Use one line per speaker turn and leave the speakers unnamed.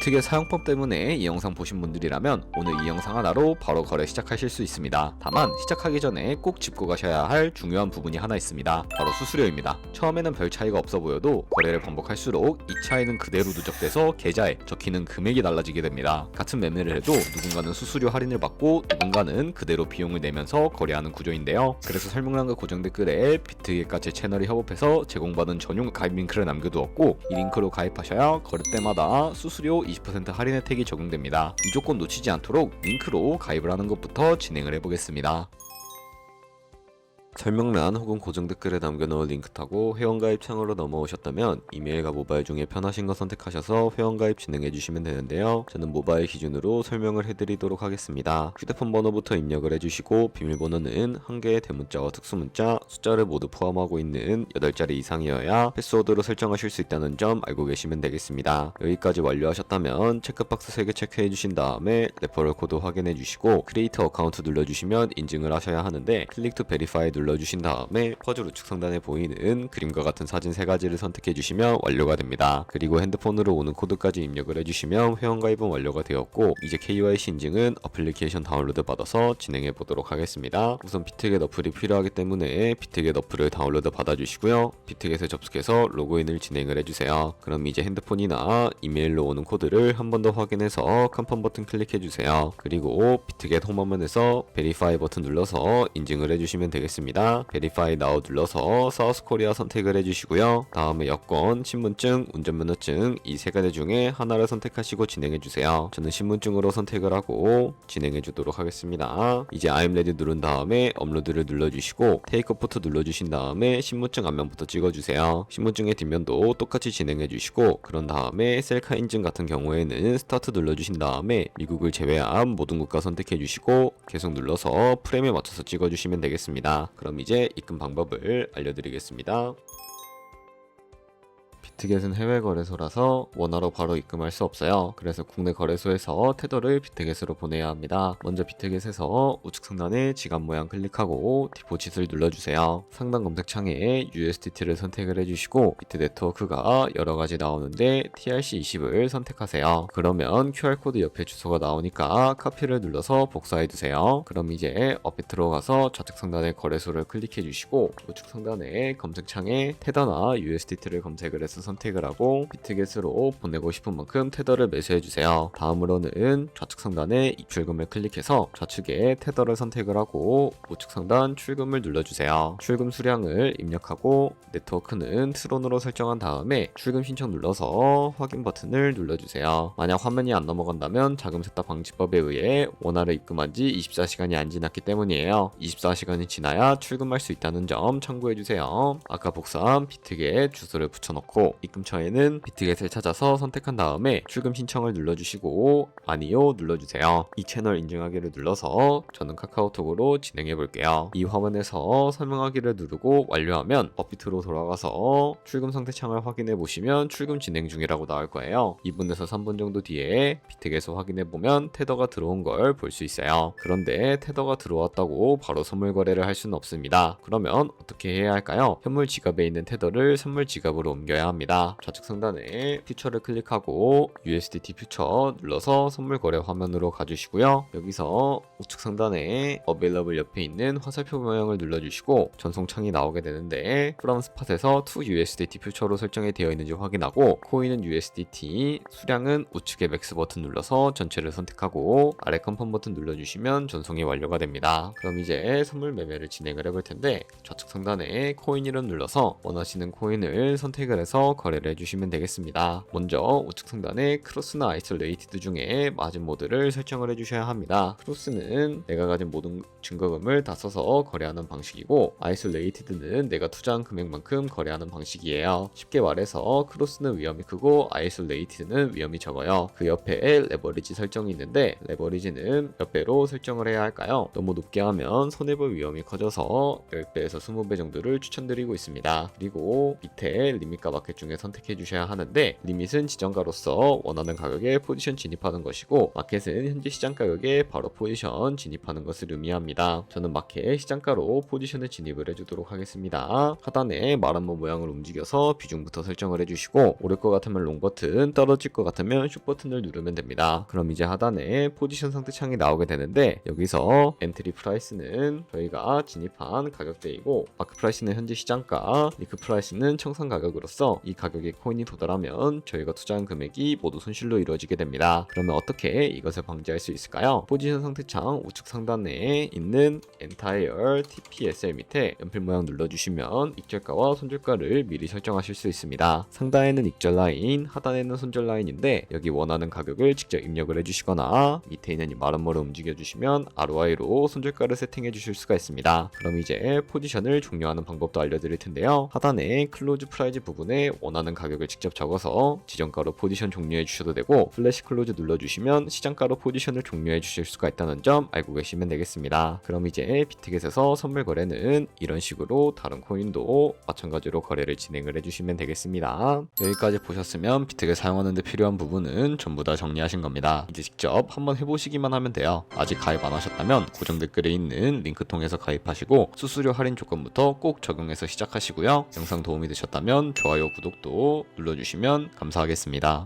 비트겟 사용법 때문에 이 영상 보신 분들이라면 오늘 이 영상 하나로 바로 거래 시작하실 수 있습니다. 다만 시작하기 전에 꼭 짚고 가셔야 할 중요한 부분이 하나 있습니다. 바로 수수료입니다. 처음에는 별 차이가 없어 보여도 거래를 반복할수록 이 차이는 그대로 누적돼서 계좌에 적히는 금액이 달라지게 됩니다. 같은 매매를 해도 누군가는 수수료 할인을 받고 누군가는 그대로 비용을 내면서 거래하는 구조인데요. 그래서 설명란과 고정 댓글에 비트겟과 제 채널이 협업해서 제공받은 전용 가입 링크를 남겨두었고, 이 링크로 가입하셔야 거래 때마다 수수료 20% 할인 혜택이 적용됩니다. 이 조건 놓치지 않도록 링크로 가입을 하는 것부터 진행을 해보겠습니다. 설명란 혹은 고정 댓글에 남겨놓은 링크 타고 회원가입 창으로 넘어오셨다면 이메일과 모바일 중에 편하신 거 선택하셔서 회원가입 진행해주시면 되는데요. 저는 모바일 기준으로 설명을 해드리도록 하겠습니다. 휴대폰 번호부터 입력을 해주시고 비밀번호는 한 개의 대문자와 특수문자, 숫자를 모두 포함하고 있는 8자리 이상이어야 패스워드로 설정하실 수 있다는 점 알고 계시면 되겠습니다. 여기까지 완료하셨다면 체크박스 3개 체크해주신 다음에 레퍼럴 코드 확인해주시고 크리에이터 어카운트 눌러주시면 인증을 하셔야 하는데, 클릭 투 베리파이 눌러주신 다음에 퍼즐 우측 상단에 보이는 그림과 같은 사진 3가지를 선택해주시면 완료가 됩니다. 그리고 핸드폰으로 오는 코드까지 입력을 해주시면 회원가입은 완료가 되었고, 이제 KYC 인증은 어플리케이션 다운로드 받아서 진행해 보도록 하겠습니다. 우선 비트겟 어플이 필요하기 때문에 비트겟 어플을 다운로드 받아주시고요. 비트겟에 접속해서 로그인을 진행을 해주세요. 그럼 이제 핸드폰이나 이메일로 오는 코드를 한 번 더 확인해서 컨펌 버튼 클릭해주세요. 그리고 비트겟 홈화면에서 베리파이 버튼 눌러서 인증을 해주시면 되겠습니다. 베리파이 나우 눌러서 사우스 코리아 선택을 해주시고요. 다음에 여권, 신분증, 운전면허증 이 3가지 중에 하나를 선택하시고 진행해주세요. 저는 신분증으로 선택을 하고 진행해주도록 하겠습니다. 이제 I'm ready 누른 다음에 업로드를 눌러주시고 테이크 포토 눌러주신 다음에 신분증 앞면부터 찍어주세요. 신분증의 뒷면도 똑같이 진행해주시고, 그런 다음에 셀카 인증 같은 경우에는 스타트 눌러주신 다음에 미국을 제외한 모든 국가 선택해주시고 계속 눌러서 프레임에 맞춰서 찍어주시면 되겠습니다. 그럼 이제 입금 방법을 알려드리겠습니다. 비트겟은 해외 거래소라서 원화로 바로 입금할 수 없어요. 그래서 국내 거래소에서 테더를 비트겟으로 보내야 합니다. 먼저 비트겟에서 우측 상단에 지갑 모양 클릭하고 디포짓을 눌러주세요. 상단 검색창에 USDT를 선택을 해주시고 비트 네트워크가 여러가지 나오는데 TRC20을 선택하세요. 그러면 QR코드 옆에 주소가 나오니까 카피를 눌러서 복사해두세요. 그럼 이제 어플 들어가서 좌측 상단에 거래소를 클릭해주시고 우측 상단에 검색창에 테더나 USDT를 검색을 해서 선택을 하고 비트겟으로 보내고 싶은 만큼 테더를 매수해주세요. 다음으로는 좌측 상단에 입출금을 클릭해서 좌측에 테더를 선택을 하고 우측 상단 출금을 눌러주세요. 출금 수량을 입력하고 네트워크는 트론으로 설정한 다음에 출금 신청 눌러서 확인 버튼을 눌러주세요. 만약 화면이 안 넘어간다면 자금 세탁 방지법에 의해 원화를 입금한 지 24시간이 안 지났기 때문이에요. 24시간이 지나야 출금할 수 있다는 점 참고해주세요. 아까 복사한 비트겟 주소를 붙여넣고 입금처에는 비트겟을 찾아서 선택한 다음에 출금 신청을 눌러주시고 아니요 눌러주세요. 이 채널 인증하기를 눌러서 저는 카카오톡으로 진행해 볼게요. 이 화면에서 설명하기를 누르고 완료하면 업비트로 돌아가서 출금 상태 창을 확인해 보시면 출금 진행 중이라고 나올 거예요. 2분에서 3분 정도 뒤에 비트겟을 확인해 보면 테더가 들어온 걸 볼 수 있어요. 그런데 테더가 들어왔다고 바로 선물 거래를 할 수는 없습니다. 그러면 어떻게 해야 할까요? 현물 지갑에 있는 테더를 선물 지갑으로 옮겨야 합니다. 좌측 상단에 퓨처를 클릭하고 USDT 퓨처 눌러서 선물 거래 화면으로 가주시고요. 여기서 우측 상단에 Available 옆에 있는 화살표 모양을 눌러주시고 전송창이 나오게 되는데 From Spot에서 to USDT 퓨처로 설정이 되어 있는지 확인하고 코인은 USDT, 수량은 우측의 맥스 버튼 눌러서 전체를 선택하고 아래 컨펌 버튼 눌러주시면 전송이 완료가 됩니다. 그럼 이제 선물 매매를 진행을 해볼 텐데 좌측 상단에 코인 이름 눌러서 원하시는 코인을 선택을 해서 거래를 해주시면 되겠습니다. 먼저 우측 상단에 크로스나 아이솔레이티드 중에 마진 모드를 설정을 해주셔야 합니다. 크로스는 내가 가진 모든 증거금을 다 써서 거래하는 방식이고 아이솔레이티드는 내가 투자한 금액만큼 거래하는 방식이에요. 쉽게 말해서 크로스는 위험이 크고 아이솔레이티드는 위험이 적어요. 그 옆에 레버리지 설정이 있는데 레버리지는 몇 배로 설정을 해야 할까요? 너무 높게 하면 손해볼 위험이 커져서 10배에서 20배 정도를 추천드리고 있습니다. 그리고 밑에 리밋과 마켓 중에 선택해 주셔야 하는데, 리밋은 지정가로서 원하는 가격에 포지션 진입하는 것이고, 마켓은 현재 시장 가격에 바로 포지션 진입하는 것을 의미합니다. 저는 마켓 시장가로 포지션을 진입을 해주도록 하겠습니다. 하단에 말한번 모양을 움직여서 비중부터 설정을 해주시고, 오를 것 같으면 롱 버튼, 떨어질 것 같으면 숏 버튼을 누르면 됩니다. 그럼 이제 하단에 포지션 상태창이 나오게 되는데, 여기서 엔트리 프라이스는 저희가 진입한 가격대이고, 마크 프라이스는 현재 시장가, 리크 프라이스는 청산 가격으로서 이 가격에 코인이 도달하면 저희가 투자한 금액이 모두 손실로 이루어지게 됩니다. 그러면 어떻게 이것을 방지할 수 있을까요? 포지션 상태창 우측 상단에 있는 Entire TPSL 밑에 연필 모양 눌러주시면 익절가와 손절가를 미리 설정하실 수 있습니다. 상단에는 익절 라인, 하단에는 손절 라인인데, 여기 원하는 가격을 직접 입력을 해주시거나 밑에 있는 이 마름모를 움직여주시면 ROI로 손절가를 세팅해 주실 수가 있습니다. 그럼 이제 포지션을 종료하는 방법도 알려드릴 텐데요. 하단에 클로즈 프라이즈 부분에 원하는 가격을 직접 적어서 지정가로 포지션 종료해 주셔도 되고, 플래시 클로즈 눌러주시면 시장가로 포지션을 종료해 주실 수가 있다는 점 알고 계시면 되겠습니다. 그럼 이제 비트겟에서 선물 거래는 이런 식으로 다른 코인도 마찬가지로 거래를 진행을 해주시면 되겠습니다. 여기까지 보셨으면 비트겟 사용하는 데 필요한 부분은 전부 다 정리하신 겁니다. 이제 직접 한번 해보시기만 하면 돼요. 아직 가입 안 하셨다면 고정 댓글에 있는 링크 통해서 가입하시고 수수료 할인 조건부터 꼭 적용해서 시작하시고요. 영상 도움이 되셨다면 좋아요, 구독도 눌러주시면 감사하겠습니다.